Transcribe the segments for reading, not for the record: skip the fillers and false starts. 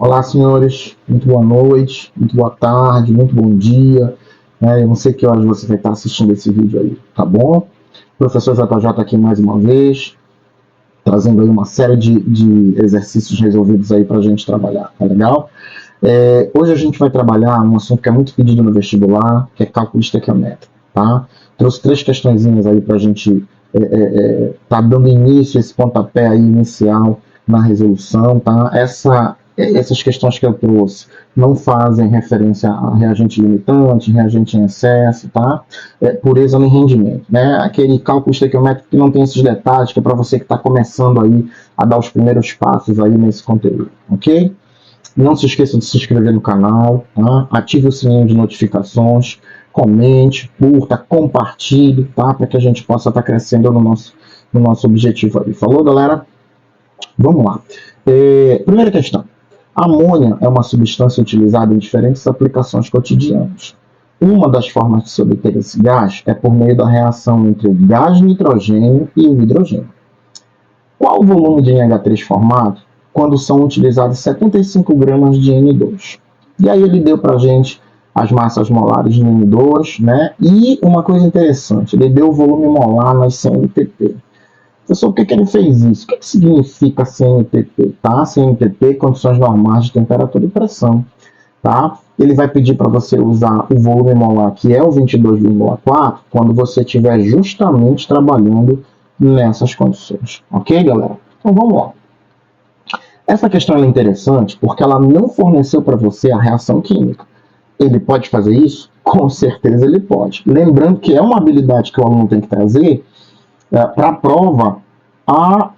Olá, senhores. Muito boa noite, muito boa tarde, muito bom dia. Eu não sei que horas você vai estar assistindo esse vídeo aí, tá bom? Professor JJ aqui mais uma vez, trazendo aí uma série de exercícios resolvidos aí para a gente trabalhar, tá legal? Hoje a gente vai trabalhar um assunto que é muito pedido no vestibular, que é cálculo estequiométrico, tá? Trouxe 3 questõezinhas aí para a gente tá dando início a esse pontapé aí inicial na resolução, tá? Essas questões que eu trouxe não fazem referência a reagente limitante, reagente em excesso, tá? Pureza no rendimento, né? Aquele cálculo estequiométrico que não tem esses detalhes, que é para você que está começando aí a dar os primeiros passos aí nesse conteúdo, ok? Não se esqueça de se inscrever no canal, tá? Ative o sininho de notificações, comente, curta, compartilhe, tá? Para que a gente possa estar crescendo no nosso objetivo aí. Falou, galera? Vamos lá. Primeira questão. A amônia é uma substância utilizada em diferentes aplicações cotidianas. Uma das formas de se obter esse gás é por meio da reação entre o gás nitrogênio e o hidrogênio. Qual o volume de NH3 formado quando são utilizados 75 gramas de N2? E aí ele deu para a gente as massas molares de N2, né? E uma coisa interessante, ele deu o volume molar nas CNTP. Professor, por que ele fez isso? O que significa CNTP? Tá? CNTP, condições normais de temperatura e pressão. Tá? Ele vai pedir para você usar o volume molar, que é o 22,4, quando você estiver justamente trabalhando nessas condições. Ok, galera? Então vamos lá. Essa questão é interessante porque ela não forneceu para você a reação química. Ele pode fazer isso? Com certeza ele pode. Lembrando que é uma habilidade que o aluno tem que trazer para a prova a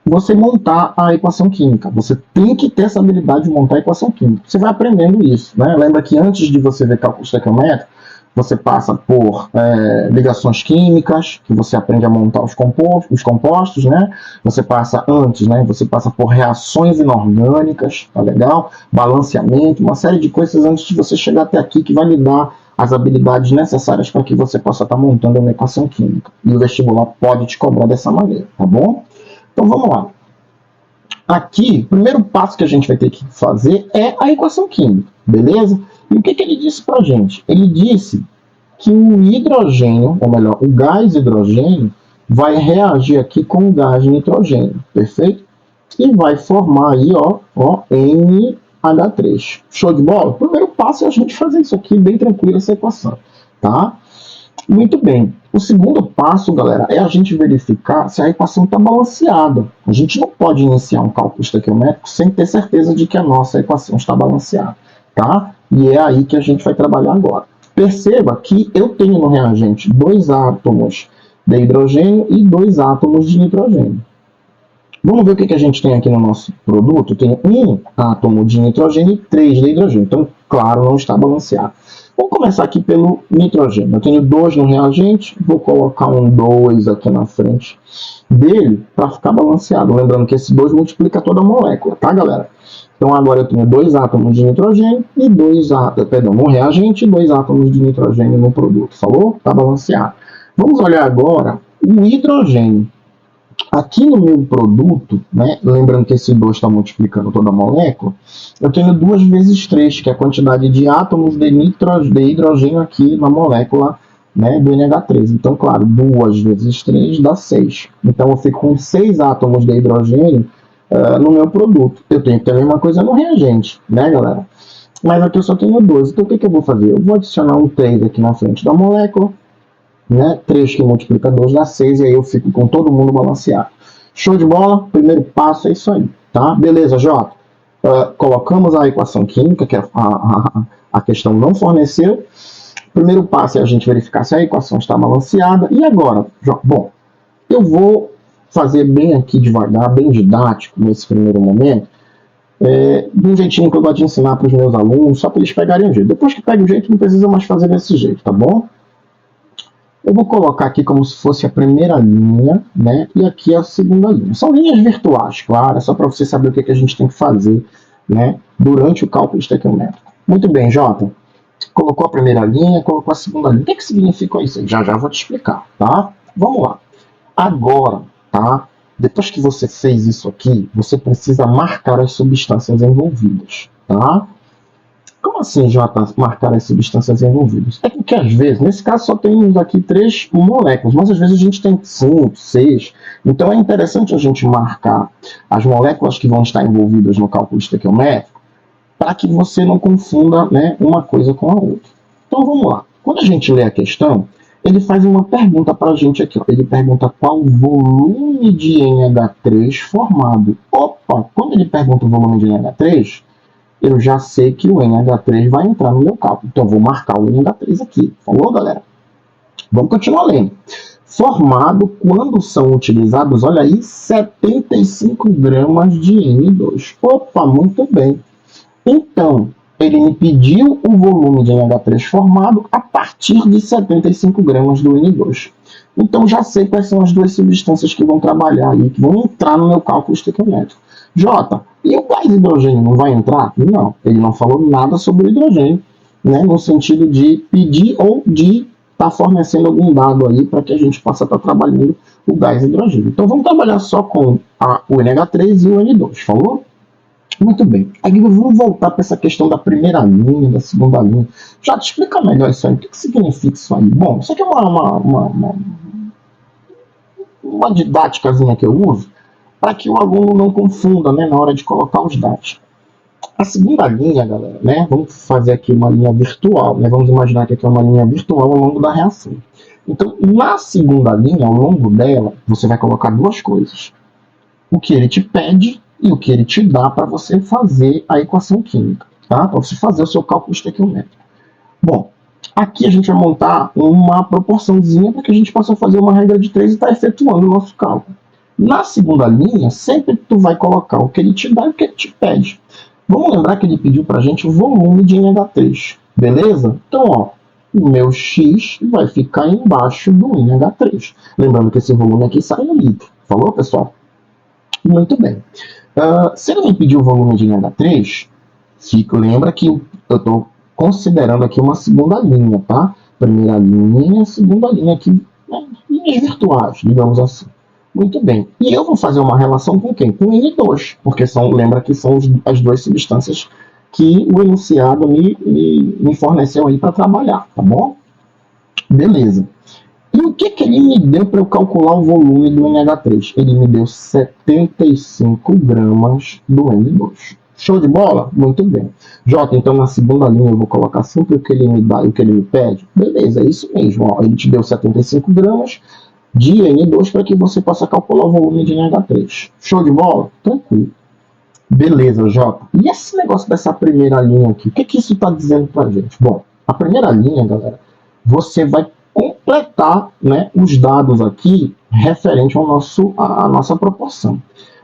você montar a equação química. Você tem que ter essa habilidade de montar a equação química. Você vai aprendendo isso, né? Lembra que antes de você ver cálculo estequiométrico, você passa por ligações químicas, que você aprende a montar os compostos, né? Você passa antes, né? Você passa por reações inorgânicas, tá legal? Balanceamento, uma série de coisas antes de você chegar até aqui que vai lhe dar as habilidades necessárias para que você possa estar montando uma equação química. E o vestibular pode te cobrar dessa maneira, tá bom? Então vamos lá. Aqui, o primeiro passo que a gente vai ter que fazer é a equação química, beleza? E o que ele disse para a gente? Ele disse que o hidrogênio, ou melhor, o gás hidrogênio, vai reagir aqui com o gás nitrogênio, perfeito? E vai formar aí, ó, NH3. Show de bola? O primeiro passo é a gente fazer isso aqui bem tranquilo, essa equação, tá? Muito bem. O segundo passo, galera, é a gente verificar se a equação está balanceada. A gente não pode iniciar um cálculo estequiométrico sem ter certeza de que a nossa equação está balanceada, tá? E é aí que a gente vai trabalhar agora. Perceba que eu tenho no reagente 2 átomos de hidrogênio e 2 átomos de nitrogênio. Vamos ver o que a gente tem aqui no nosso produto. Tem 1 átomo de nitrogênio e 3 de hidrogênio. Então, claro, não está balanceado. Vamos começar aqui pelo nitrogênio. Eu tenho 2 no reagente, vou colocar um 2 aqui na frente dele para ficar balanceado. Lembrando que esse 2 multiplica toda a molécula, tá, galera? Então agora eu tenho 2 átomos de nitrogênio e 2 átomos, no reagente e 2 átomos de nitrogênio no produto. Falou? Está balanceado. Vamos olhar agora o hidrogênio. Aqui no meu produto, né, lembrando que esse 2 está multiplicando toda a molécula, eu tenho 2 vezes 3, que é a quantidade de átomos de hidrogênio aqui na molécula, né, do NH3. Então, claro, 2 vezes 3 dá 6. Então, eu fico com 6 átomos de hidrogênio no meu produto. Eu tenho que ter a mesma coisa no reagente, né, galera? Mas aqui eu só tenho 2. Então, o que eu vou fazer? Eu vou adicionar um 3 aqui na frente da molécula, né? 3 que multiplica 2 dá 6, e aí eu fico com todo mundo balanceado. Show de bola? Primeiro passo é isso aí, tá? Beleza, Jota? Colocamos a equação química, que a questão não forneceu. Primeiro passo é a gente verificar se a equação está balanceada. E agora, Jota? Bom, eu vou fazer bem aqui devagar, bem didático nesse primeiro momento, de um jeitinho que eu gosto de ensinar para os meus alunos, só para eles pegarem o jeito. Depois que pega o jeito, não precisa mais fazer desse jeito, tá bom? Eu vou colocar aqui como se fosse a primeira linha, né? E aqui a segunda linha. São linhas virtuais, claro, é só para você saber o que a gente tem que fazer, né, durante o cálculo estequiométrico. Muito bem, Jota. Colocou a primeira linha, colocou a segunda linha. O que significa isso? Já vou te explicar, tá? Vamos lá. Agora, tá? Depois que você fez isso aqui, você precisa marcar as substâncias envolvidas, tá? Como assim, Jota, marcar as substâncias envolvidas? É porque às vezes, nesse caso só temos aqui 3 moléculas, mas às vezes a gente tem 5, 6. Então é interessante a gente marcar as moléculas que vão estar envolvidas no cálculo estequiométrico para que você não confunda, né, uma coisa com a outra. Então vamos lá. Quando a gente lê a questão, ele faz uma pergunta para a gente aqui. Ó. Ele pergunta qual o volume de NH3 formado. Opa, quando ele pergunta o volume de NH3, eu já sei que o NH3 vai entrar no meu cálculo. Então, eu vou marcar o NH3 aqui. Falou, galera? Vamos continuar lendo. Formado quando são utilizados, olha aí, 75 gramas de N2. Opa, muito bem. Então, ele me pediu o volume de NH3 formado a partir de 75 gramas do N2. Então, já sei quais são as duas substâncias que vão trabalhar aí, que vão entrar no meu cálculo estequiométrico. Jota, e o gás hidrogênio não vai entrar? Não, ele não falou nada sobre o hidrogênio, né, no sentido de pedir ou de estar fornecendo algum dado aí para que a gente possa estar trabalhando o gás hidrogênio. Então, vamos trabalhar só com o NH3 e o N2, falou? Muito bem. Aí vamos voltar para essa questão da primeira linha, da segunda linha. Já te explica melhor isso aí. O que significa isso aí? Bom, isso aqui é uma didáticazinha que eu uso para que o aluno não confunda, né, na hora de colocar os dados. A segunda linha, galera, né, vamos fazer aqui uma linha virtual, né, vamos imaginar que aqui é uma linha virtual ao longo da reação. Então, na segunda linha, ao longo dela, você vai colocar duas coisas. O que ele te pede e o que ele te dá para você fazer a equação química, tá? Para você fazer o seu cálculo estequiométrico. Bom, aqui a gente vai montar uma proporçãozinha para que a gente possa fazer uma regra de 3 e estar efetuando o nosso cálculo. Na segunda linha, sempre tu vai colocar o que ele te dá e o que ele te pede. Vamos lembrar que ele pediu para a gente o volume de NH3, beleza? Então, ó, o meu X vai ficar embaixo do NH3. Lembrando que esse volume aqui sai em litro. Falou, pessoal? Muito bem. Se ele me pedir o volume de NH3, lembra que eu estou considerando aqui uma segunda linha, tá? Primeira linha, segunda linha aqui, né? Linhas virtuais, digamos assim. Muito bem. E eu vou fazer uma relação com quem? Com N2, porque lembra que são as duas substâncias que o enunciado me forneceu aí para trabalhar, tá bom? Beleza. E o que ele me deu para eu calcular o volume do NH3? Ele me deu 75 gramas do N2. Show de bola? Muito bem. Jota, então na segunda linha eu vou colocar sempre o que ele me dá e o que ele me pede? Beleza, é isso mesmo. Ó. Ele te deu 75 gramas de N2 para que você possa calcular o volume de NH3. Show de bola? Tranquilo. Beleza, Jota. E esse negócio dessa primeira linha aqui, o que isso está dizendo para a gente? Bom, a primeira linha, galera, você vai completar, né, os dados aqui referente à nossa proporção.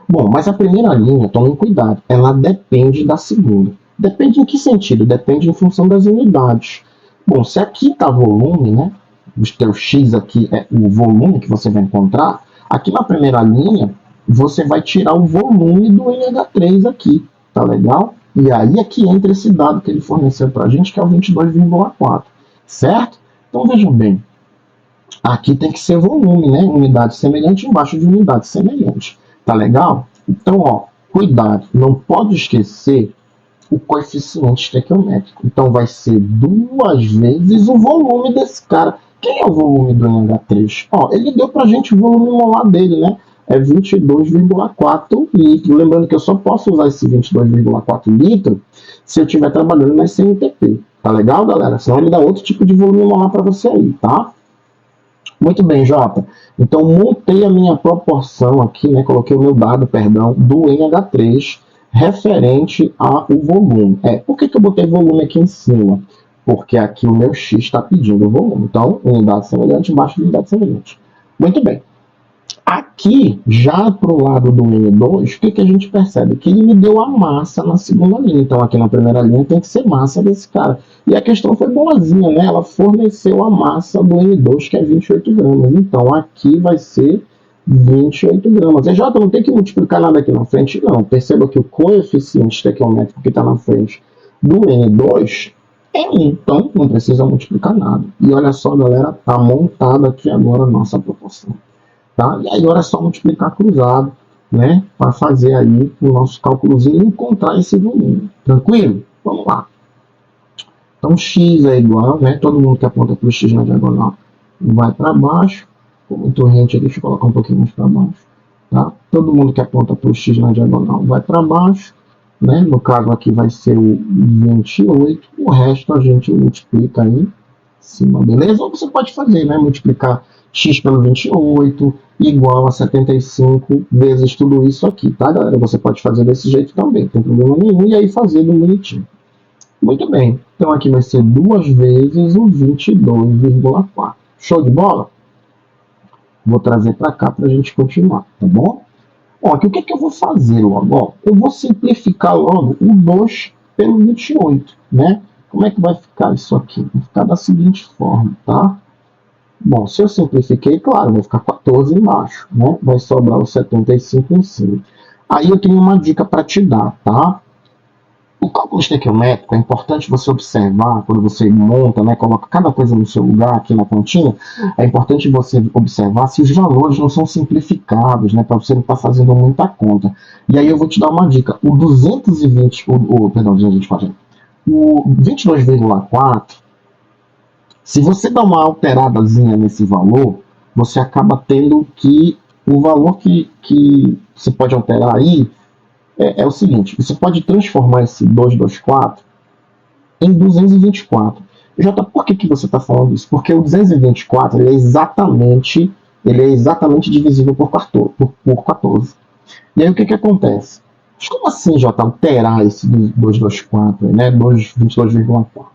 Bom, mas a primeira linha, tomem cuidado, ela depende da segunda. Depende em que sentido? Depende em função das unidades. Bom, se aqui está volume, né, o teu X aqui é o volume que você vai encontrar, aqui na primeira linha, você vai tirar o volume do NH3 aqui, tá legal? E aí é que entra esse dado que ele forneceu para a gente, que é o 22,4, certo? Então vejam bem, aqui tem que ser volume, né? Unidade semelhante embaixo de unidade semelhante. Tá legal? Então, ó, cuidado, não pode esquecer o coeficiente estequiométrico. Então vai ser 2 vezes o volume desse cara. Quem é o volume do NH3? Ó, ele deu pra gente o volume molar dele, né? É 22,4 litros. Lembrando que eu só posso usar esse 22,4 litros se eu estiver trabalhando na CNTP. Tá legal, galera? Senão ele dá outro tipo de volume molar para você aí, tá? Muito bem, Jota. Então, montei a minha proporção aqui, né? Coloquei o meu dado, perdão, do NH3 referente ao volume. Por que eu botei volume aqui em cima? Porque aqui o meu X está pedindo o volume. Então, unidade semelhante embaixo de unidade semelhante. Muito bem. Aqui, já para o lado do N2, o que a gente percebe? Que ele me deu a massa na segunda linha. Então, aqui na primeira linha tem que ser massa desse cara. E a questão foi boazinha, né? Ela forneceu a massa do N2, que é 28 gramas. Então, aqui vai ser 28 gramas. E já não tem que multiplicar nada aqui na frente, não. Perceba que o coeficiente estequiométrico que está na frente do N2 é 1. Então, não precisa multiplicar nada. E olha só, galera, está montada aqui agora a nossa proporção. tá? E aí agora é só multiplicar cruzado, né? Para fazer aí o nosso cálculozinho e encontrar esse volume. Tranquilo? Vamos lá. Então, x é igual, né? Todo mundo que aponta para o x na diagonal vai para baixo. Como torrente, deixa eu colocar um pouquinho mais para baixo. Tá? Todo mundo que aponta para o x na diagonal vai para baixo. Né? No caso aqui vai ser o 28. O resto a gente multiplica aí em cima, beleza? Ou você pode fazer, né? Multiplicar x pelo 28 igual a 75 vezes tudo isso aqui, tá, galera? Você pode fazer desse jeito também, não tem problema nenhum. E aí fazer do bonitinho. Muito bem. Então aqui vai ser 2 vezes o 22,4. Show de bola? Vou trazer para cá para a gente continuar, tá bom? Ó, aqui o que, que eu vou fazer logo? Ó, eu vou simplificar logo o 2 pelo 28, né? Como é que vai ficar isso aqui? Vai ficar da seguinte forma, tá? Bom, se eu simplifiquei, claro, vai ficar 14 embaixo, né? Vai sobrar o 75 em cima. Aí eu tenho uma dica para te dar, tá? O cálculo estequiométrico é importante você observar quando você monta, né, coloca cada coisa no seu lugar aqui na continha. É importante você observar se os valores não são simplificados, né, para você não estar fazendo muita conta. E aí eu vou te dar uma dica: o 220, perdão, 224, o 22,4, se você dá uma alteradazinha nesse valor, você acaba tendo que o valor que você pode alterar aí é o seguinte: você pode transformar esse 224 em 224. Jota, por que você está falando isso? Porque o 224 ele é exatamente divisível por 14. E aí o que acontece? Mas como assim, Jota, alterar esse 224, né? 22,4?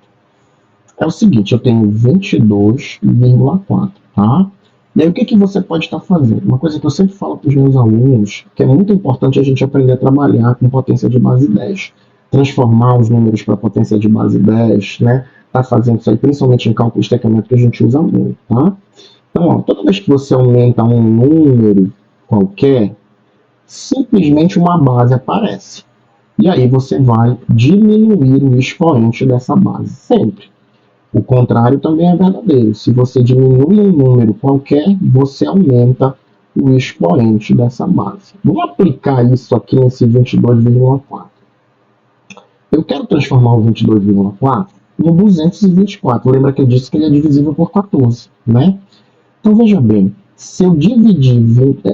É o seguinte: eu tenho 22,4, tá? E aí o que você pode estar fazendo? Uma coisa que eu sempre falo para os meus alunos, que é muito importante a gente aprender a trabalhar com potência de base 10. Transformar os números para potência de base 10, né? Tá fazendo isso aí, principalmente em cálculo estequiométrico, que a gente usa muito, tá? Então, ó, toda vez que você aumenta um número qualquer, simplesmente uma base aparece. E aí você vai diminuir o expoente dessa base, sempre. O contrário também é verdadeiro. Se você diminui um número qualquer, você aumenta o expoente dessa base. Vou aplicar isso aqui nesse 22,4. Eu quero transformar o 22,4 no 224. Lembra que eu disse que ele é divisível por 14, né? Então veja bem, se eu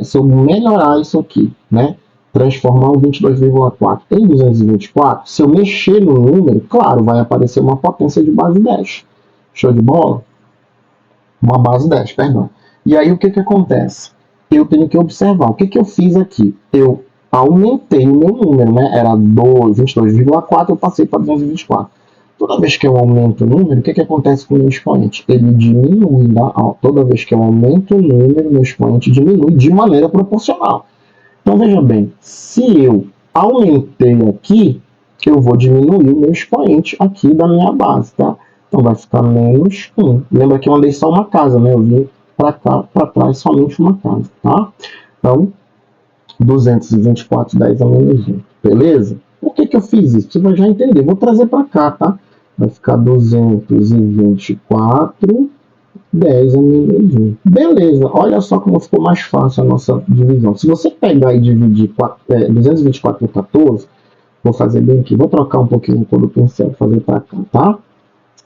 se eu melhorar isso aqui, né? Transformar o 22,4 em 224, se eu mexer no número, claro, vai aparecer uma potência de base 10. Show de bola? Uma base 10, perdão. E aí o que acontece? Eu tenho que observar. O que eu fiz aqui? Eu aumentei o meu número, né? Era 22,4, eu passei para 224. Toda vez que eu aumento o número, o que acontece com o meu expoente? Ele diminui, tá? Toda vez que eu aumento o número, meu expoente diminui de maneira proporcional. Então veja bem, se eu aumentei aqui, eu vou diminuir o meu expoente aqui da minha base, tá? Então vai ficar menos 1. Lembra que eu andei só uma casa, né? Eu vim para cá, para trás, somente uma casa, tá? Então, 224, 10 a menos 1. Beleza? Por que eu fiz isso? Você vai já entender. Vou trazer para cá, tá? Vai ficar 224, 10 a menos 1. Beleza. Olha só como ficou mais fácil a nossa divisão. Se você pegar e dividir 224 por 14, vou fazer bem aqui. Vou trocar um pouquinho todo o pincel, fazer para cá, tá?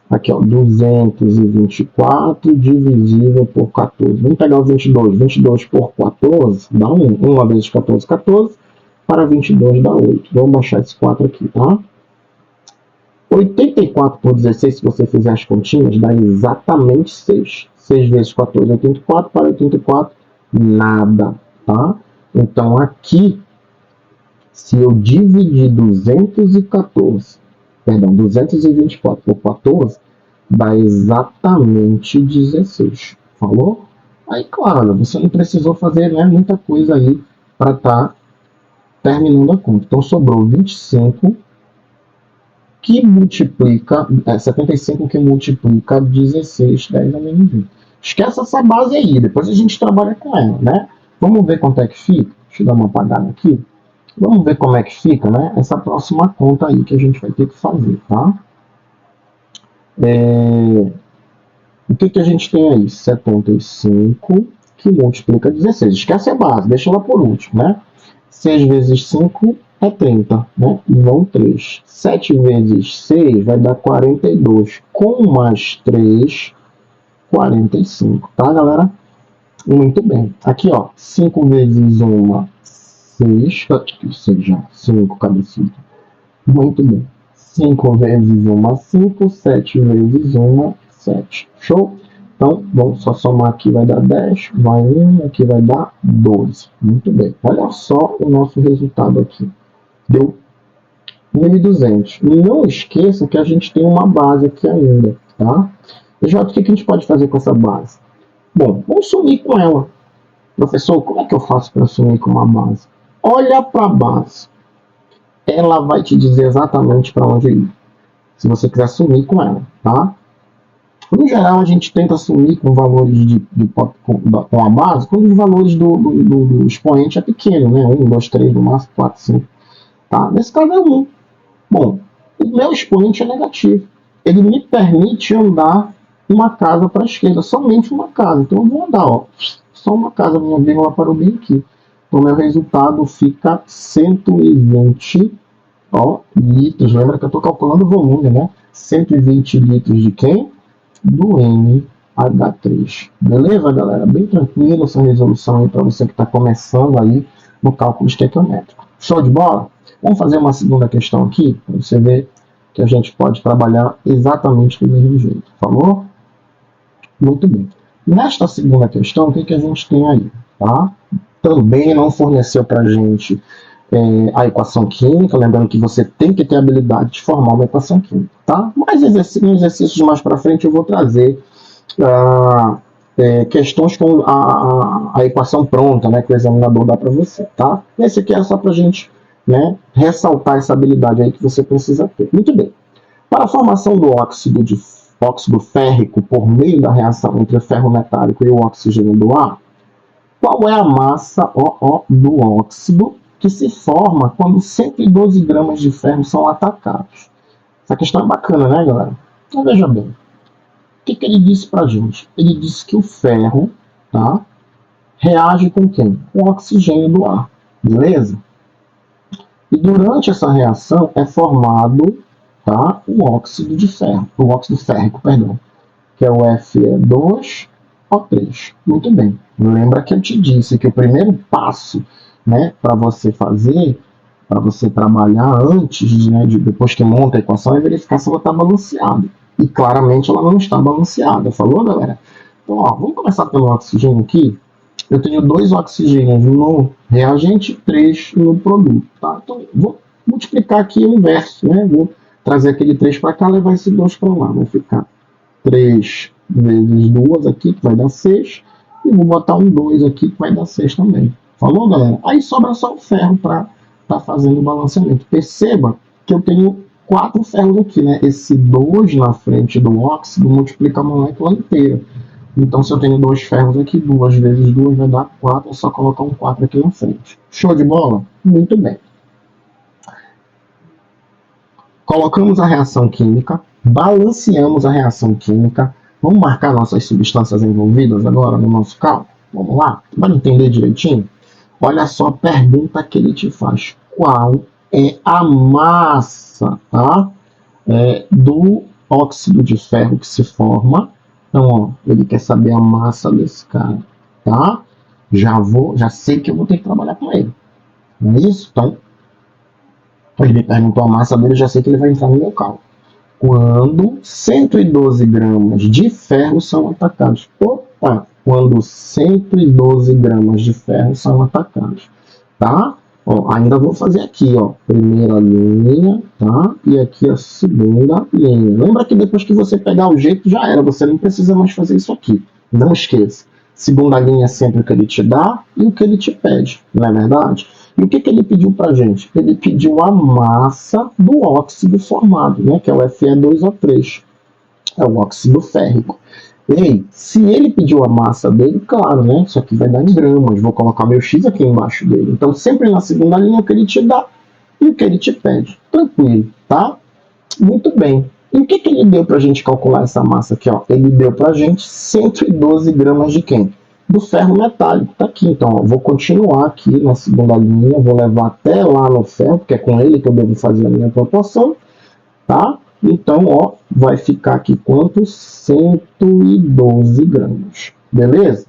Aqui, ó, 224 divisível por 14. Vamos pegar o 22. 22 por 14 dá 1. 1 vezes 14, 14. Para 22 dá 8. Vamos baixar esse 4 aqui, tá? 84 por 16, se você fizer as continhas, dá exatamente 6. 6 vezes 14, 84. Para 84, nada, tá? Então, aqui, se eu dividir 224 por 14, dá exatamente 16. Falou? Aí, claro, você não precisou fazer, né, muita coisa aí para estar terminando a conta. Então, sobrou 25 que multiplica, 75 que multiplica 16, 10 a menos 20. Esquece essa base aí, depois a gente trabalha com ela, né? Vamos ver quanto é que fica? Deixa eu dar uma apagada aqui. Vamos ver como é que fica, né? Essa próxima conta aí que a gente vai ter que fazer, tá? O que a gente tem aí? 75 que multiplica 16. Esquece a base, deixa ela por último, né? 6 vezes 5 é 30, né? E vão 3. 7 vezes 6 vai dar 42. Com mais 3, 45, tá, galera? Muito bem. Aqui, ó, 5 vezes 1, 6. Ou seja, 5 cabeçudo. Muito bem. 5 vezes 1, 5. 7 vezes 1, 7. Show? Então, vamos só somar aqui, vai dar 10. Vai 1, aqui vai dar 12. Muito bem. Olha só o nosso resultado aqui. Deu 1.200. Não esqueça que a gente tem uma base aqui ainda, tá? E já o que a gente pode fazer com essa base? Bom, vamos sumir com ela. Professor, como é que eu faço para sumir com uma base? Olha para a base. Ela vai te dizer exatamente para onde ir, se você quiser sumir com ela, tá? No geral, a gente tenta sumir com valores com a base, quando os valores do expoente é pequeno, né? 1, 2, 3, no máximo 4, 5. Tá? Nesse caso é 1. Bom, o meu expoente é negativo. Ele me permite andar uma casa para a esquerda, somente uma casa. Então eu vou andar, ó, só uma casa, minha vírgula parou bem aqui. Então meu resultado fica 120, ó, litros. Lembra que eu estou calculando o volume, né? 120 litros de quem? Do NH3. Beleza, galera? Bem tranquilo essa resolução aí para você que está começando aí no cálculo estequiométrico. Show de bola? Vamos fazer uma segunda questão aqui, para você ver que a gente pode trabalhar exatamente do mesmo jeito. Falou? Muito bem. Nesta segunda questão, o que a gente tem aí? Tá? Também não forneceu para a gente a equação química, lembrando que você tem que ter a habilidade de formar uma equação química. Tá? Mas exercícios mais para frente eu vou trazer questões com a equação pronta, né, que o examinador dá para você. Tá? Esse aqui é só para a gente, né, ressaltar essa habilidade aí que você precisa ter. Muito bem. Para a formação do óxido férrico por meio da reação entre o ferro metálico e o oxigênio do ar, qual é a massa do óxido que se forma quando 112 gramas de ferro são atacados? Essa questão é bacana, né, galera? Então veja bem. O que ele disse para a gente? Ele disse que o ferro, tá, reage com quem? Com o oxigênio do ar. Beleza? E durante essa reação é formado, tá, o óxido de ferro, o óxido férrico, perdão, que é o Fe2O3. Muito bem. Lembra que eu te disse que o primeiro passo, né, para você fazer, para você trabalhar antes, né, depois que monta a equação, é verificar se ela está balanceada. E claramente ela não está balanceada. Falou, galera? Então, ó, vamos começar pelo oxigênio aqui. Eu tenho 2 oxigênios no reagente, 3 no produto. Tá? Então, vou multiplicar aqui o inverso. Né? Vou trazer aquele 3 para cá, levar esse 2 para lá. Vai ficar 3 vezes 2 aqui, que vai dar 6. E vou botar um 2 aqui, que vai dar 6 também. Falou, galera? Aí sobra só o ferro para estar fazendo o balanceamento. Perceba que eu tenho 4 ferros aqui. Né? Esse 2 na frente do óxido multiplica a molécula inteira. Então, se eu tenho 2 ferros aqui, 2 vezes 2 vai dar 4, é só colocar um 4 aqui na frente. Show de bola? Muito bem. Colocamos a reação química, balanceamos a reação química. Vamos marcar nossas substâncias envolvidas agora no nosso cálculo? Vamos lá? Para entender direitinho? Olha só a pergunta que ele te faz. Qual é a massa, tá, do óxido de ferro que se forma? Então, ó, ele quer saber a massa desse cara, tá? Já sei que eu vou ter que trabalhar com ele. Não é isso? Então, ele me perguntou a massa dele, já sei que ele vai entrar no meu cálculo. Quando 112 gramas de ferro são atacados. Opa! Quando 112 gramas de ferro são atacados, tá? Ó, ainda vou fazer aqui, ó, primeira linha, tá? E aqui a segunda linha. Lembra que depois que você pegar o jeito, já era. Você não precisa mais fazer isso aqui. Não esqueça. Segunda linha é sempre o que ele te dá e o que ele te pede, não é verdade? E o que ele pediu pra gente? Ele pediu a massa do óxido formado, né? Que é o Fe2O3. É o óxido férrico. Ei, se ele pediu a massa dele, claro, né? Isso aqui vai dar em gramas. Vou colocar meu X aqui embaixo dele. Então, sempre na segunda linha, o que ele te dá e o que ele te pede. Tranquilo, tá? Muito bem. E o que ele deu pra gente calcular essa massa aqui, ó? Ele deu pra gente 112 gramas de quem? do ferro metálico. Tá aqui, então, ó, vou continuar aqui na segunda linha, vou levar até lá no ferro, porque é com ele que eu devo fazer a minha proporção, tá? Então, ó, vai ficar aqui quanto? 112 gramas, beleza?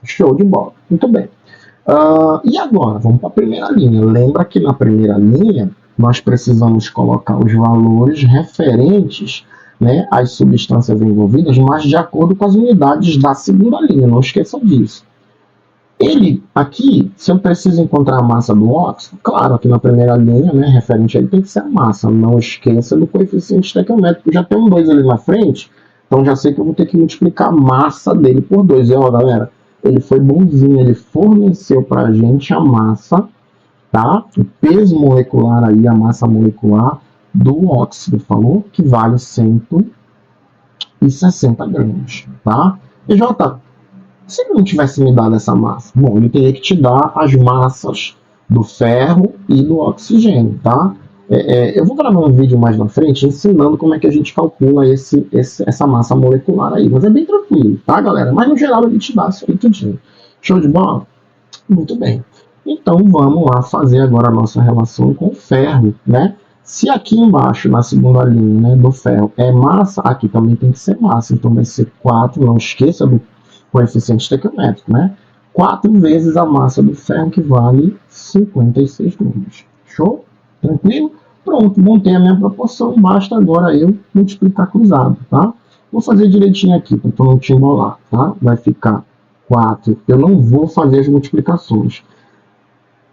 Show de bola, muito bem. E agora, vamos para a primeira linha. Lembra que na primeira linha nós precisamos colocar os valores referentes, né, às substâncias envolvidas, mas de acordo com as unidades da segunda linha, não esqueçam disso. Ele, aqui, se eu preciso encontrar a massa do óxido, claro, aqui na primeira linha, né, referente a ele tem que ser a massa, não esqueça do coeficiente estequiométrico, já tem um 2 ali na frente, então já sei que eu vou ter que multiplicar a massa dele por 2. E ó, galera, ele foi bonzinho, ele forneceu para a gente a massa, tá? O peso molecular aí, a massa molecular do óxido, falou que vale 160 gramas, tá? E Jota, se ele não tivesse me dado essa massa, bom, ele teria que te dar as massas do ferro e do oxigênio, tá? Eu vou gravar um vídeo mais na frente ensinando como é que a gente calcula essa massa molecular aí, mas é bem tranquilo, tá, galera? Mas no geral ele te dá isso aí tudinho. Show de bola? Muito bem. Então vamos lá fazer agora a nossa relação com o ferro, né? Se aqui embaixo, na segunda linha, né, do ferro é massa, aqui também tem que ser massa, então vai ser 4, não esqueça do coeficiente estequiométrico, né? 4 vezes a massa do ferro, que vale 56 gramas. Show? Tranquilo? Pronto, montei a minha proporção, basta agora eu multiplicar cruzado, tá? Vou fazer direitinho aqui, para não te embolar, tá? Vai ficar 4. Eu não vou fazer as multiplicações.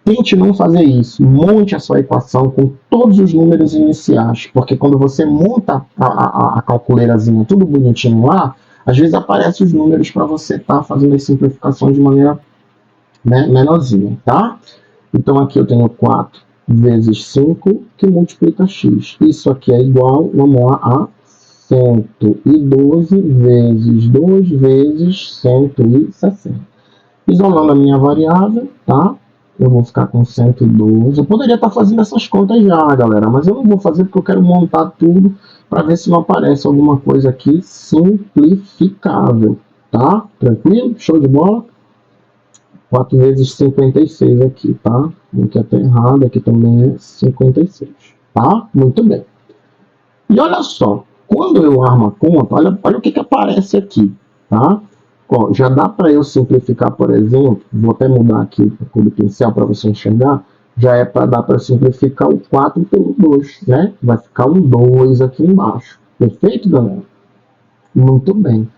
Tente não fazer isso. Monte a sua equação com todos os números iniciais, porque quando você monta a calculeirazinha tudo bonitinho lá, às vezes aparecem os números para você estar fazendo as simplificações de maneira, né, menorzinha, tá? Então aqui eu tenho 4 vezes 5, que multiplica x. Isso aqui é igual, vamos lá, a 112 vezes 2 vezes 160. Isolando a minha variável, tá? Eu vou ficar com 112. Eu poderia estar fazendo essas contas já, galera, mas eu não vou fazer porque eu quero montar tudo para ver se não aparece alguma coisa aqui simplificável, tá? Tranquilo? Show de bola? 4 vezes 56 aqui, tá? Aqui até errado, aqui também é 56, tá? Muito bem. E olha só, quando eu armo a conta, olha o que aparece aqui, tá? Ó, já dá para eu simplificar, por exemplo, vou até mudar aqui o cor pincel para você enxergar, já é para dar para simplificar o 4 pelo 2, né? Vai ficar um 2 aqui embaixo. Perfeito, galera? Muito bem.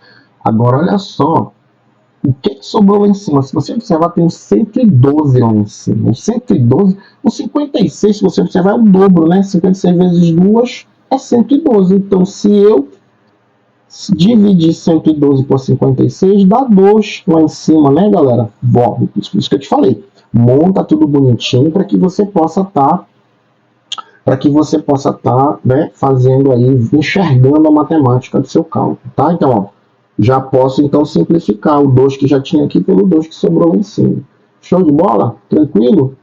Agora, olha só, o que sobrou lá em cima? Se você observar, tem um 112 lá em cima. O 112, o 56, se você observar, é o dobro, né? 56 vezes 2 é 112. Então, se eu dividir 112 por 56, dá 2 lá em cima, né, galera? Bom, isso que eu te falei. Monta tudo bonitinho para que você possa estar né, fazendo aí, enxergando a matemática do seu cálculo, tá? Então, ó, já posso então simplificar o 2 que já tinha aqui pelo 2 que sobrou lá em cima. Show de bola? Tranquilo?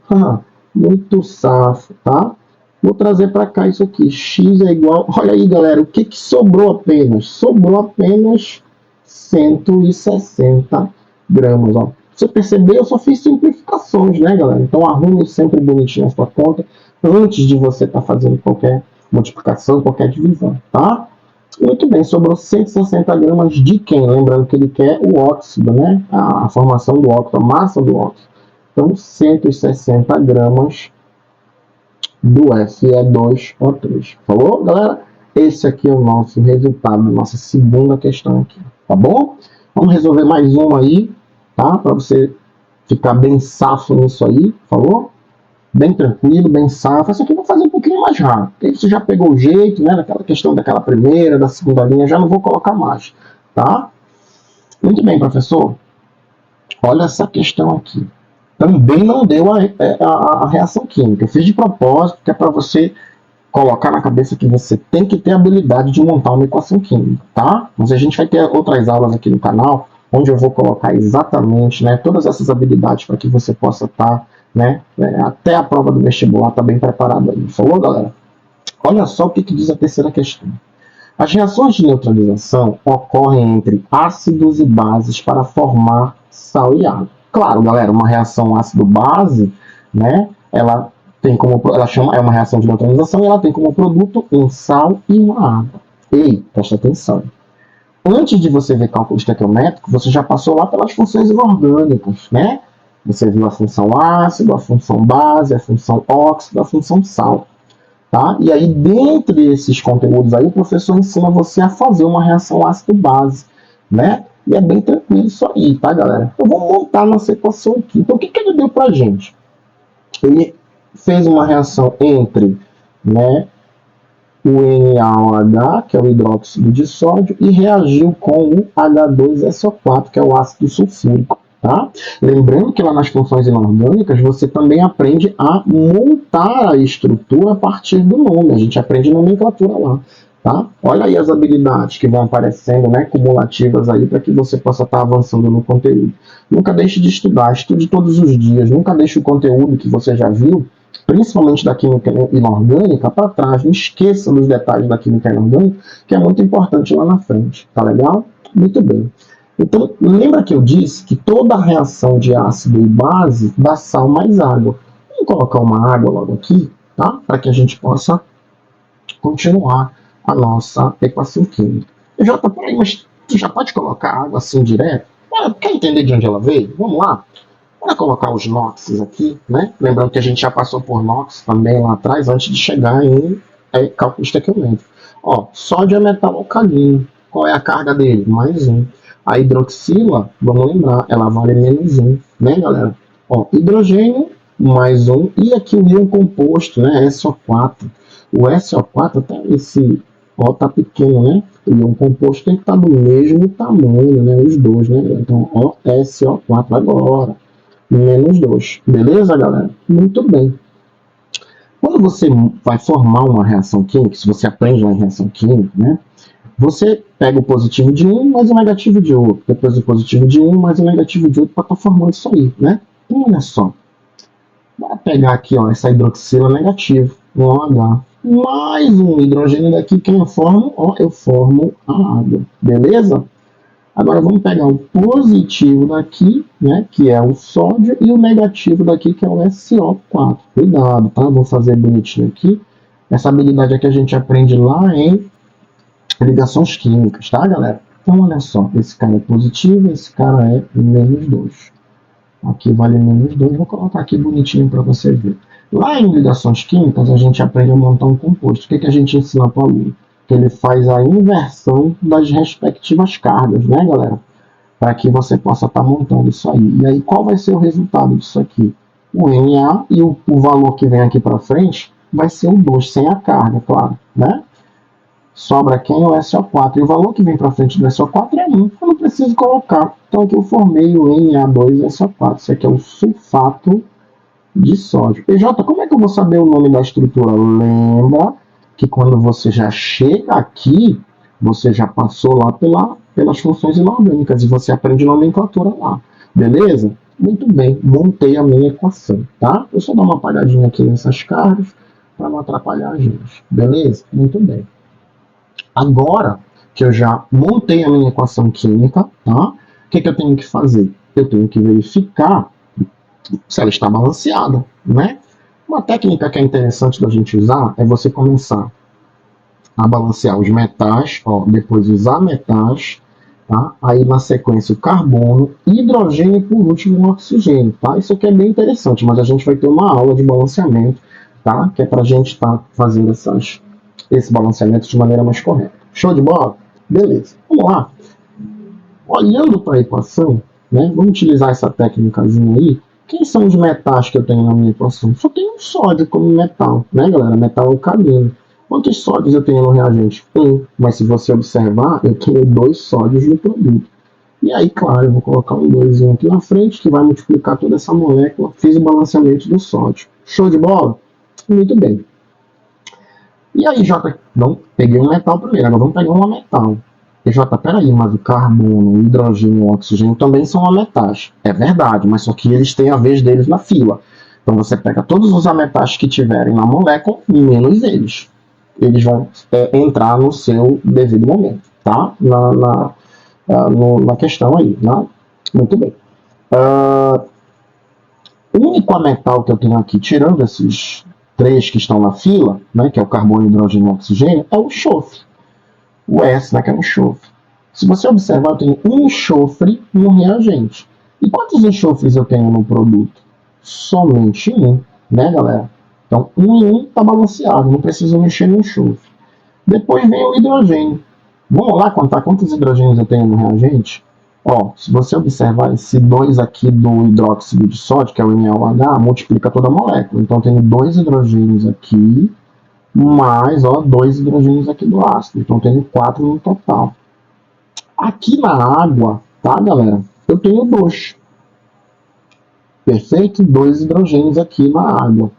Muito safo, tá? Vou trazer para cá isso aqui. X é igual... Olha aí, galera, o que sobrou apenas? Sobrou apenas 160 gramas. Ó. Você percebeu? Eu só fiz simplificações, né, galera? Então, arrume sempre bonitinho a sua conta antes de você estar fazendo qualquer multiplicação, qualquer divisão, tá? Muito bem, sobrou 160 gramas de quem? Lembrando que ele quer o óxido, né? A formação do óxido, a massa do óxido. Então, 160 gramas do Fe2O3. Falou, galera? Esse aqui é o nosso resultado da nossa segunda questão aqui, tá bom? Vamos resolver mais uma aí, tá? Para você ficar bem safo nisso aí, falou? Bem tranquilo, bem safo. Essa aqui eu vou fazer um pouquinho mais rápido, porque você já pegou o jeito, né? Daquela questão daquela primeira, da segunda linha, já não vou colocar mais, tá? Muito bem, professor. Olha essa questão aqui. Também não deu a reação química. Eu fiz de propósito, que é para você colocar na cabeça que você tem que ter a habilidade de montar uma equação química, tá? Mas a gente vai ter outras aulas aqui no canal, onde eu vou colocar exatamente, né, todas essas habilidades para que você possa estar, né, até a prova do vestibular tá bem preparado aí. Falou, galera? Olha só o que diz a terceira questão. As reações de neutralização ocorrem entre ácidos e bases para formar sal e água. Claro, galera, uma reação ácido-base, né, ela é uma reação de neutralização e ela tem como produto um sal e uma água. Ei, presta atenção. Antes de você ver cálculo estequiométrico, você já passou lá pelas funções inorgânicas, né? Você viu a função ácido, a função base, a função óxido, a função sal. Tá? E aí, dentre esses conteúdos aí, o professor ensina você a fazer uma reação ácido-base, né? E é bem tranquilo isso aí, tá, galera? Eu vou montar nossa equação aqui. Então, o que ele deu pra gente? Ele fez uma reação entre, né, o NaOH, que é o hidróxido de sódio, e reagiu com o H2SO4, que é o ácido sulfúrico. Tá? Lembrando que lá nas funções inorgânicas você também aprende a montar a estrutura a partir do nome. A gente aprende nomenclatura lá. Tá? Olha aí as habilidades que vão aparecendo, né, cumulativas aí, para que você possa estar avançando no conteúdo. Nunca deixe de estudar, estude todos os dias. Nunca deixe o conteúdo que você já viu, principalmente da química inorgânica, para trás. Não esqueça dos detalhes da química inorgânica, que é muito importante lá na frente. Tá legal? Muito bem. Então, lembra que eu disse que toda reação de ácido e base dá sal mais água. Vamos colocar uma água logo aqui, tá? Para que a gente possa continuar a nossa equação química. Jota, peraí, mas tu já pode colocar água assim direto? Quer entender de onde ela veio? Vamos lá. Para colocar os NOxes aqui, né? Lembrando que a gente já passou por NOx também lá atrás, antes de chegar em cálculo estequiométrico. Ó, sódio é metal alcalino. Qual é a carga dele? Mais 1. A hidroxila, vamos lembrar, ela vale menos 1, né, galera? Ó, hidrogênio, mais 1. E aqui o íon composto, né, SO4. O SO4 tá esse, ó, tá pequeno, né? O íon composto tem que estar do mesmo tamanho, né? Os dois, né? Então, ó, SO4 agora. Menos 2. Beleza, galera? Muito bem. Quando você vai formar uma reação química, se você aprende uma reação química, né? Você pega o positivo de um mais o negativo de outro. Depois o positivo de um mais o negativo de outro para estar formando isso aí, né? Então, olha só. Vou pegar aqui, ó, essa hidroxila negativo, um OH. Mais um hidrogênio daqui, que eu formo? Ó, eu formo a água. Beleza? Agora vamos pegar o positivo daqui, né, que é o sódio, e o negativo daqui, que é o SO4. Cuidado, tá? Vou fazer bonitinho aqui. Essa habilidade aqui a gente aprende lá em ligações químicas, tá, galera? Então, olha só. Esse cara é positivo, esse cara é menos 2. Aqui vale menos 2. Vou colocar aqui bonitinho para você ver. Lá em ligações químicas, a gente aprende a montar um composto. O que a gente ensina para o aluno? Que ele faz a inversão das respectivas cargas, né, galera? Para que você possa estar montando isso aí. E aí, qual vai ser o resultado disso aqui? O Na e o valor que vem aqui para frente vai ser o 2, sem a carga, claro, né? Sobra quem? O SO4. E o valor que vem para frente do SO4 é 1. Eu não preciso colocar. Então aqui eu formei o Na2SO4. Isso aqui é o sulfato de sódio. PJ, como é que eu vou saber o nome da estrutura? Lembra que quando você já chega aqui, você já passou lá pelas funções inorgânicas e você aprende nomenclatura lá. Beleza? Muito bem, montei a minha equação, tá? Eu só dar uma apagadinha aqui nessas cargas para não atrapalhar a gente. Beleza? Muito bem. Agora que eu já montei a minha equação química, tá? O que eu tenho que fazer? Eu tenho que verificar se ela está balanceada, né? Uma técnica que é interessante da gente usar é você começar a balancear os metais, ó, depois os ametais, tá? Aí na sequência o carbono, hidrogênio e por último o oxigênio, tá? Isso aqui é bem interessante, mas a gente vai ter uma aula de balanceamento, tá? Que é para a gente estar fazendo esse balanceamento de maneira mais correta. Show de bola? Beleza. Vamos lá. Olhando para a equação, né? Vamos utilizar essa técnicazinha aí. Quem são os metais que eu tenho na minha equação? Só tenho um sódio como metal, né, galera? Metal alcalino. Quantos sódios eu tenho no reagente? 1. Mas se você observar, eu tenho 2 sódios no produto. E aí, claro, eu vou colocar um 2 aqui na frente, que vai multiplicar toda essa molécula. Fiz o balanceamento do sódio. Show de bola? Muito bem. E aí, Jota, não, peguei um metal primeiro, agora vamos pegar um ametal. E Jota, peraí, mas o carbono, o hidrogênio e o oxigênio também são ametais. É verdade, mas só que eles têm a vez deles na fila. Então você pega todos os ametais que tiverem na molécula, menos eles. Eles vão entrar no seu devido momento, tá? Na questão aí, né? Muito bem. O único metal que eu tenho aqui, tirando esses três que estão na fila, né, que é o carbono, hidrogênio e oxigênio, é o enxofre. O S, né, que é o enxofre. Se você observar, eu tenho um enxofre no reagente. E quantos enxofres eu tenho no produto? Somente um, né, galera? Então, um em um está balanceado, não preciso mexer no enxofre. Depois vem o hidrogênio. Vamos lá contar quantos hidrogênios eu tenho no reagente? Ó, se você observar esse 2 aqui do hidróxido de sódio, que é o NaOH, multiplica toda a molécula. Então, eu tenho 2 hidrogênios aqui, mais 2 hidrogênios aqui do ácido. Então, eu tenho 4 no total. Aqui na água, tá, galera? Eu tenho 2. Perfeito? 2 hidrogênios aqui na água.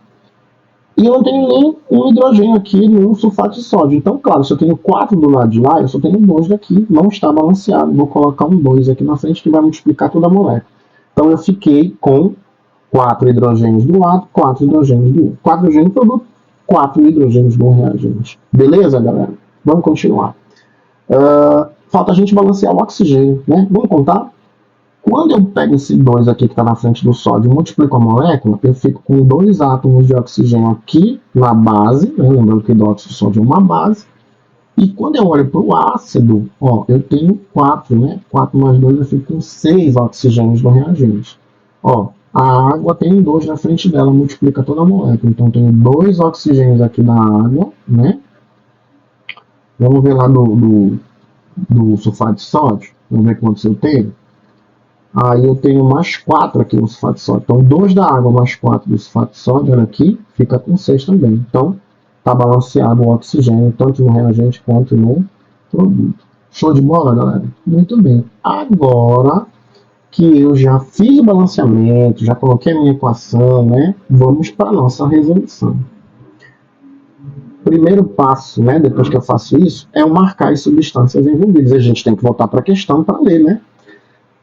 E eu não tenho nem um hidrogênio aqui no sulfato de sódio. Então, claro, se eu tenho 4 do lado de lá, eu só tenho 2 daqui. Não está balanceado. Vou colocar um 2 aqui na frente que vai multiplicar toda a molécula. Então, eu fiquei com 4 hidrogênios do lado, 4 hidrogênios do outro. 4 hidrogênios do produto, 4 hidrogênios do reagente. Beleza, galera? Vamos continuar. Falta a gente balancear o oxigênio, né? Vamos contar? Quando eu pego esse 2 aqui que está na frente do sódio e multiplico a molécula, eu fico com 2 átomos de oxigênio aqui na base, né? Lembrando que o hidróxido de sódio é uma base. E quando eu olho para o ácido, ó, eu tenho 4, né? 4 mais 2, eu fico com 6 oxigênios no reagente. Ó, a água tem 2 na frente dela, multiplica toda a molécula. Então, eu tenho 2 oxigênios aqui na água, né? Vamos ver lá do sulfato de sódio. Vamos ver quantos eu tenho. Aí eu tenho mais 4 aqui no sulfato de sódio. Então, 2 da água mais 4 do sulfato de sódio, olha aqui, fica com 6 também. Então, está balanceado o oxigênio, tanto no reagente quanto no produto. Show de bola, galera? Muito bem. Agora que eu já fiz o balanceamento, já coloquei a minha equação, né? Vamos para a nossa resolução. Primeiro passo, né, depois que eu faço isso, é eu marcar as substâncias envolvidas. A gente tem que voltar para a questão para ler, né?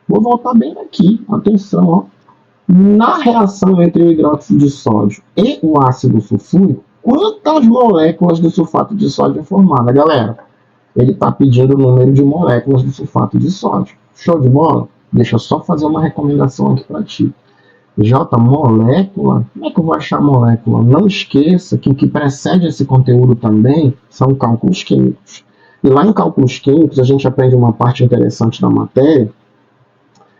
Vou voltar bem aqui, atenção, ó. Na reação entre o hidróxido de sódio e o ácido sulfúrico, quantas moléculas do sulfato de sódio é formada, galera? Ele está pedindo o número de moléculas do sulfato de sódio. Show de bola? Deixa eu só fazer uma recomendação aqui para ti. J, molécula? Como é que eu vou achar molécula? Não esqueça que o que precede esse conteúdo também são cálculos químicos. E lá em cálculos químicos a gente aprende uma parte interessante da matéria,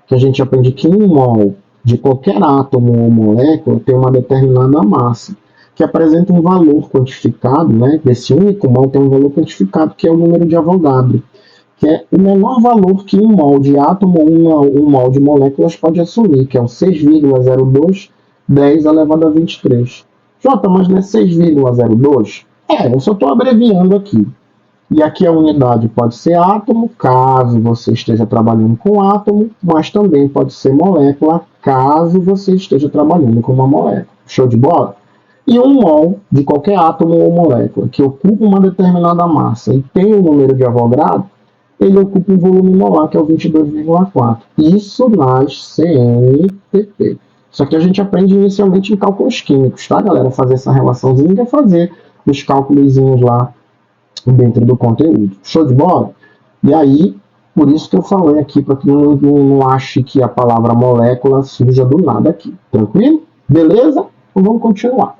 que a gente aprende que um mol de qualquer átomo ou molécula tem uma determinada massa, que apresenta um valor quantificado, né? Esse único mol tem um valor quantificado, que é o número de Avogadro, que é o menor valor que um mol de átomo ou um mol de moléculas pode assumir, que é o 6,02 10 elevado a 23. Jota, mas não é 6,02? Eu só estou abreviando aqui. E aqui a unidade pode ser átomo, caso você esteja trabalhando com átomo, mas também pode ser molécula, caso você esteja trabalhando com uma molécula. Show de bola? E um mol de qualquer átomo ou molécula que ocupa uma determinada massa e tem um número de Avogadro, ele ocupa um volume molar, que é o 22,4. Isso nas CNTP. Só que a gente aprende inicialmente em cálculos químicos, tá, galera? Fazer essa relaçãozinha e fazer os cálculos lá dentro do conteúdo. Show de bola? E aí, por isso que eu falei aqui, para que não ache que a palavra molécula surja do nada aqui. Tranquilo? Beleza? Então vamos continuar.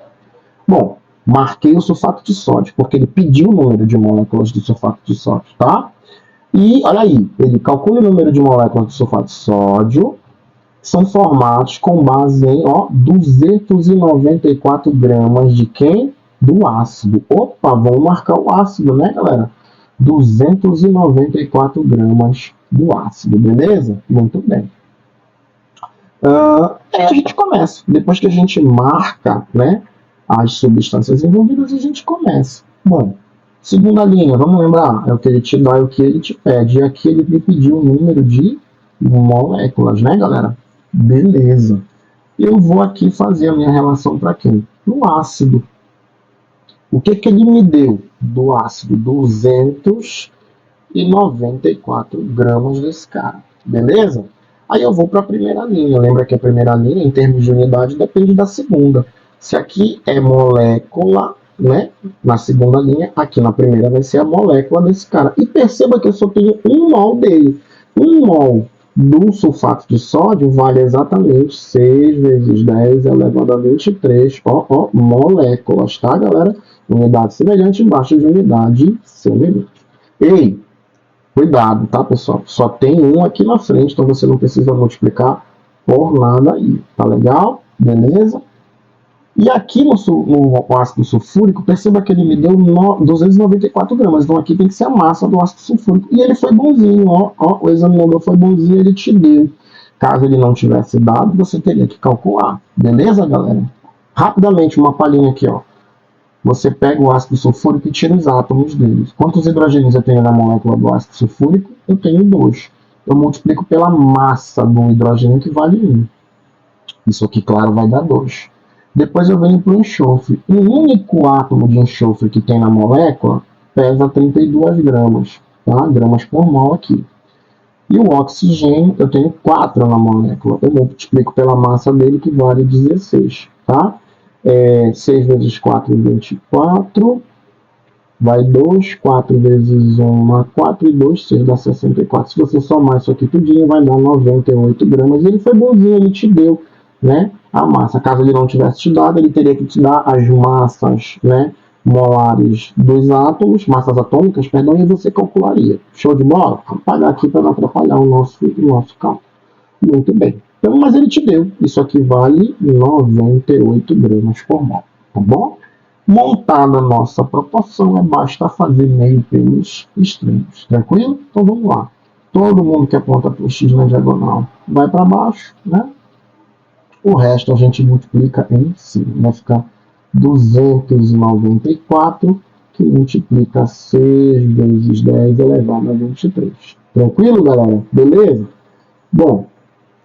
Bom, marquei o sulfato de sódio, porque ele pediu o número de moléculas do sulfato de sódio, tá? E, olha aí, ele calcula o número de moléculas do sulfato de sódio, são formados com base em 294 gramas de quem? Do ácido. Opa, vamos marcar o ácido, né, galera? 294 gramas do ácido, beleza? Muito bem. Aí a gente começa. Depois que a gente marca, né, as substâncias envolvidas, a gente começa. Bom, segunda linha, vamos lembrar, é o que ele te dá e o que ele te pede. E aqui ele me pediu o número de moléculas, né, galera? Beleza. Eu vou aqui fazer a minha relação para quem? No ácido. O que ele me deu do ácido? 294 gramas desse cara. Beleza? Aí eu vou para a primeira linha. Lembra que a primeira linha, em termos de unidade, depende da segunda. Se aqui é molécula, né? Na segunda linha, aqui na primeira vai ser a molécula desse cara. E perceba que eu só tenho um mol dele. Um mol do sulfato de sódio vale exatamente 6 vezes 10 elevado a 23, moléculas, tá, galera? Unidade semelhante embaixo de unidade semelhante. Ei, cuidado, tá, pessoal? Só tem um aqui na frente, então você não precisa multiplicar por nada aí, tá legal? Beleza? E aqui no ácido sulfúrico, perceba que ele me deu 294 gramas. Então aqui tem que ser a massa do ácido sulfúrico. E ele foi bonzinho, o examinador foi bonzinho, ele te deu. Caso ele não tivesse dado, você teria que calcular. Beleza, galera? Rapidamente, uma palhinha aqui, ó. Você pega o ácido sulfúrico e tira os átomos dele. Quantos hidrogênios eu tenho na molécula do ácido sulfúrico? Eu tenho 2. Eu multiplico pela massa do hidrogênio, que vale 1. Isso aqui, claro, vai dar 2. Depois eu venho para o enxofre. O único átomo de enxofre que tem na molécula pesa 32 gramas, tá? Gramas por mol aqui. E o oxigênio, eu tenho 4 na molécula. Eu multiplico pela massa dele, que vale 16, tá? 6 vezes 4, 24. Vai 2, 4 vezes 1, 4 e 2, 6 dá 64. Se você somar isso aqui tudinho, vai dar 98 gramas. E ele foi bonzinho, ele te deu, né, a massa. Caso ele não tivesse te dado, ele teria que te dar as massas, né, molares dos átomos, massas atômicas, perdão, e você calcularia. Show de bola? Vou apagar aqui para não atrapalhar o nosso cálculo. Muito bem. Então, mas ele te deu. Isso aqui vale 98 gramas por mol, tá bom? Montada a nossa proporção, basta fazer meio pelos extremos. Tranquilo? Então vamos lá. Todo mundo que aponta para o x na diagonal vai para baixo, né? O resto a gente multiplica em cima. Vai ficar 294, que multiplica 6 vezes 10 elevado a 23. Tranquilo, galera? Beleza? Bom,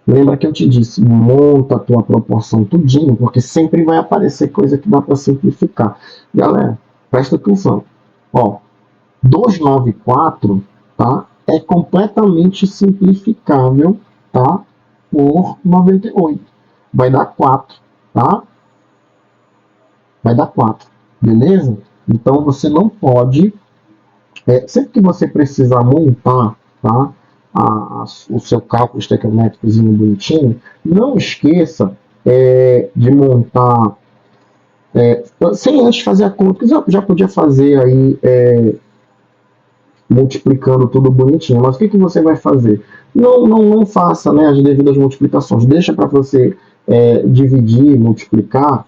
lembra que eu te disse, monta a tua proporção tudinho, porque sempre vai aparecer coisa que dá para simplificar. Galera, presta atenção. Ó, 294, tá? É completamente simplificável, tá? Por 98. Vai dar 4, tá? Vai dar 4, beleza? Então você não pode, sempre que você precisar montar, tá? O seu cálculo estequiométricozinho bonitinho, não esqueça de montar, sem antes fazer a conta, que já podia fazer aí, multiplicando tudo bonitinho, mas o que você vai fazer? Não faça, né, as devidas multiplicações, deixa para você dividir, multiplicar,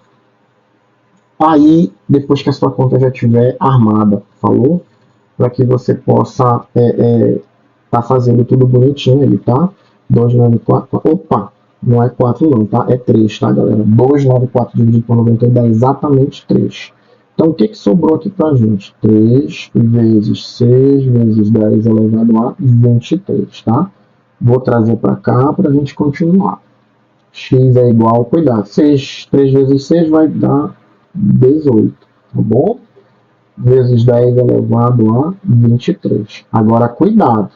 aí depois que a sua conta já estiver armada, falou? Para que você possa tá fazendo tudo bonitinho ali, tá? 294, opa, não é 4 não, tá? É 3, tá, galera? 294 dividido por 98 dá exatamente 3. Então, o que sobrou aqui pra gente? 3 vezes 6 vezes 10 elevado a 23, tá? Vou trazer para cá para a gente continuar. X é igual, cuidado, 3 vezes 6 vai dar 18, tá bom? Vezes 10 elevado a 23. Agora, cuidado.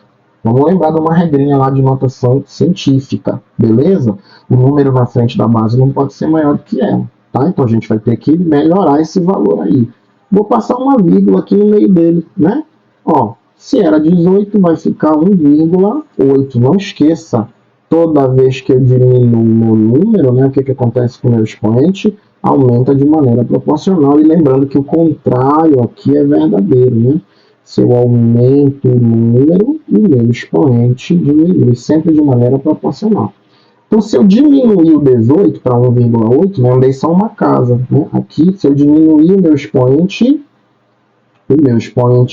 Vamos lembrar de uma regrinha lá de notação científica, beleza? O número na frente da base não pode ser maior do que ela, tá? Então a gente vai ter que melhorar esse valor aí. Vou passar uma vírgula aqui no meio dele, né? Ó, se era 18, vai ficar 1,8. Não esqueça, toda vez que eu diminuo o meu número, né, o que acontece com o meu expoente? Aumenta de maneira proporcional. E lembrando que o contrário aqui é verdadeiro, né? Se eu aumento o número, o meu expoente diminui, sempre de maneira proporcional. Então, se eu diminuir o 18 para 1,8, né, andei só uma casa. Né? Aqui, se eu diminuir o meu expoente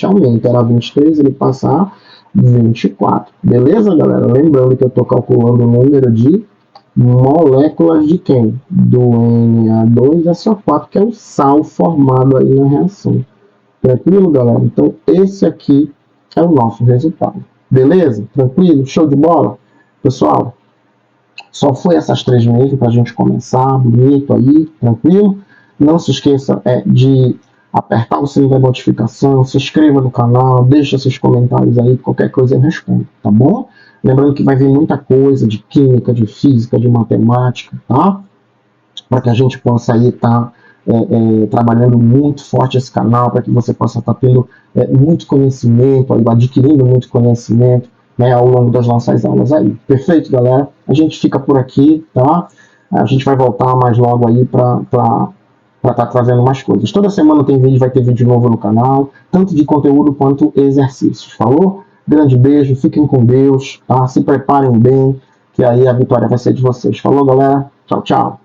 aumenta. Era 23, ele passa a 24. Beleza, galera? Lembrando que eu estou calculando o número de moléculas de quem? Do Na2SO4, que é o sal formado aí na reação. Tranquilo, galera? Então, esse aqui é o nosso resultado. Beleza? Tranquilo? Show de bola? Pessoal, só foi essas 3 mesmo para a gente começar, bonito aí, tranquilo? Não se esqueça de apertar o sininho da notificação, se inscreva no canal, deixa seus comentários aí, qualquer coisa eu respondo, tá bom? Lembrando que vai vir muita coisa de química, de física, de matemática, tá? Para que a gente possa aí estar trabalhando muito forte esse canal, para que você possa estar tendo muito conhecimento, adquirindo muito conhecimento, né, ao longo das nossas aulas aí. Perfeito, galera? A gente fica por aqui, tá? A gente vai voltar mais logo aí para estar trazendo mais coisas. Toda semana tem vídeo, vai ter vídeo novo no canal, tanto de conteúdo quanto exercícios. Falou? Grande beijo, fiquem com Deus, tá? Se preparem bem, que aí a vitória vai ser de vocês. Falou, galera? Tchau, tchau.